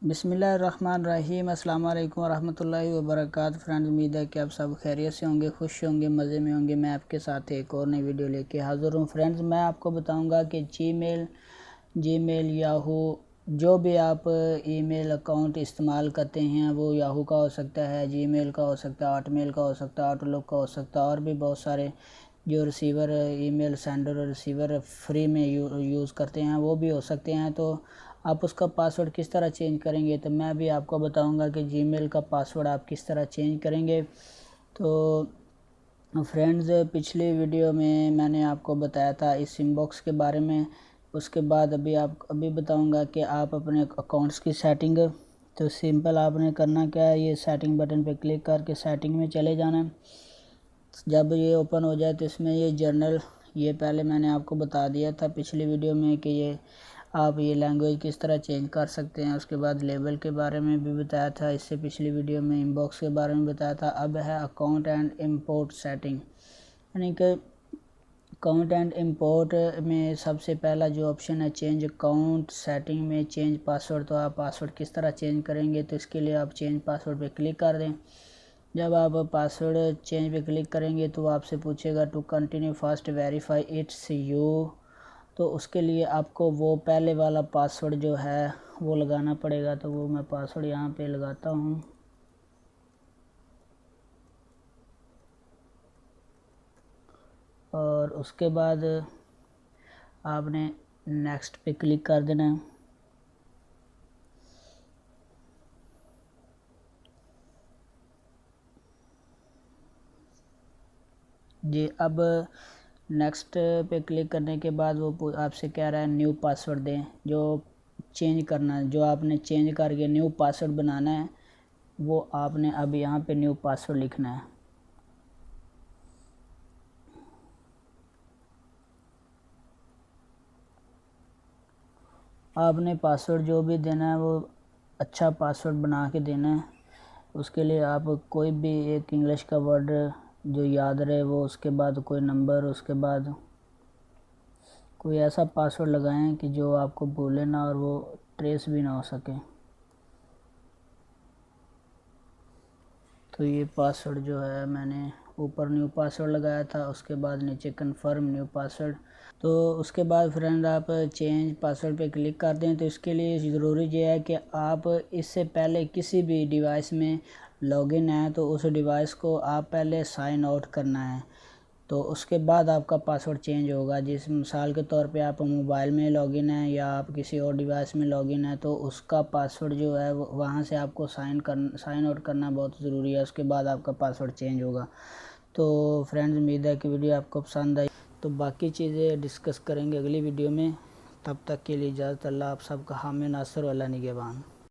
بسم اللہ الرحمن الرحیم۔ السلام علیکم ورحمۃ اللہ وبرکاتہ۔ فرینڈز، امید ہے کہ آپ سب خیریت سے ہوں گے، خوش ہوں گے، مزے میں ہوں گے۔ میں آپ کے ساتھ ایک اور نئی ویڈیو لے کے حاضر ہوں۔ فرینڈز، میں آپ کو بتاؤں گا کہ جی میل یاہو جو بھی آپ ای میل اکاؤنٹ استعمال کرتے ہیں، وہ یاہو کا ہو سکتا ہے، جی میل کا ہو سکتا ہے، ہاٹ میل کا ہو سکتا ہے، آؤٹ لک کا ہو سکتا ہے، اور بھی بہت سارے جو ریسیور ای میل سینڈر اور ریسیور فری میں یوز کرتے ہیں وہ بھی ہو سکتے ہیں۔ تو آپ اس کا پاسورڈ کس طرح چینج کریں گے، تو میں بھی آپ کو بتاؤں گا کہ جی میل کا پاسورڈ آپ کس طرح چینج کریں گے۔ تو فرینڈز، پچھلی ویڈیو میں نے آپ کو بتایا تھا اس ان باکس کے بارے میں۔ اس کے بعد ابھی بتاؤں گا کہ آپ اپنے اکاؤنٹس کی سیٹنگ، تو سمپل آپ نے کرنا کیا ہے، یہ سیٹنگ بٹن پہ کلک کر کے سیٹنگ میں چلے جانا ہے۔ جب یہ اوپن ہو جائے تو اس میں یہ جرنل، یہ پہلے میں نے آپ کو بتا دیا تھا پچھلی ویڈیو میں کہ آپ یہ لینگویج کس طرح چینج کر سکتے ہیں۔ اس کے بعد لیبل کے بارے میں بھی بتایا تھا، اس سے پچھلی ویڈیو میں ان باکس کے بارے میں بتایا تھا۔ اب ہے اکاؤنٹ اینڈ امپورٹ سیٹنگ، یعنی کہ اکاؤنٹ اینڈ امپورٹ میں سب سے پہلا جو آپشن ہے چینج اکاؤنٹ سیٹنگ میں چینج پاسورڈ۔ تو آپ پاسورڈ کس طرح چینج کریں گے، تو اس کے لیے آپ چینج پاسورڈ پہ کلک کر دیں۔ جب آپ پاسورڈ چینج پہ کلک کریں گے تو وہ آپ سے پوچھے گا to continue fast verify it's you, تو اس کے لیے آپ کو وہ پہلے والا پاسورڈ جو ہے وہ لگانا پڑے گا۔ تو وہ میں پاسورڈ یہاں پہ لگاتا ہوں، اور اس کے بعد آپ نے نیکسٹ پہ کلک کر دینا ہے۔ جی، اب نیکسٹ پہ کلک کرنے کے بعد وہ آپ سے کہہ رہا ہے نیو پاسورڈ دیں، جو چینج کرنا ہے، جو آپ نے چینج کر کے نیو پاسورڈ بنانا ہے وہ آپ نے اب یہاں پہ نیو پاسورڈ لکھنا ہے۔ آپ نے پاسورڈ جو بھی دینا ہے وہ اچھا پاسورڈ بنا کے دینا ہے۔ اس کے لیے آپ کوئی بھی ایک انگلش کا ورڈ جو یاد رہے وہ، اس کے بعد کوئی نمبر، اس کے بعد کوئی ایسا پاسورڈ لگائیں کہ جو آپ کو بھولے نہ اور وہ ٹریس بھی نہ ہو سکے۔ تو یہ پاسورڈ جو ہے میں نے اوپر نیو پاسورڈ لگایا تھا، اس کے بعد نیچے کنفرم نیو پاسورڈ۔ تو اس کے بعد فرینڈ آپ چینج پاسورڈ پہ کلک کر دیں۔ تو اس کے لیے ضروری یہ ہے کہ آپ اس سے پہلے کسی بھی ڈیوائس میں لاگ ان ہیں تو اس ڈیوائس کو آپ پہلے سائن آؤٹ کرنا ہے، تو اس کے بعد آپ کا پاسورڈ چینج ہوگا۔ جس مثال کے طور پہ آپ موبائل میں لاگ ان ہیں یا آپ کسی اور ڈیوائس میں لاگ ان ہیں، تو اس کا پاسورڈ جو ہے وہاں سے آپ کو سائن آؤٹ کرنا بہت ضروری ہے، اس کے بعد آپ کا پاسورڈ چینج ہوگا۔ تو فرینڈز، امید ہے کہ ویڈیو آپ کو پسند آئی، تو باقی چیزیں ڈسکس کریں گے اگلی ویڈیو میں۔ تب تک کے لیے اجازت۔ اللہ آپ سب کا حامی ناصر و اللہ نگہبان۔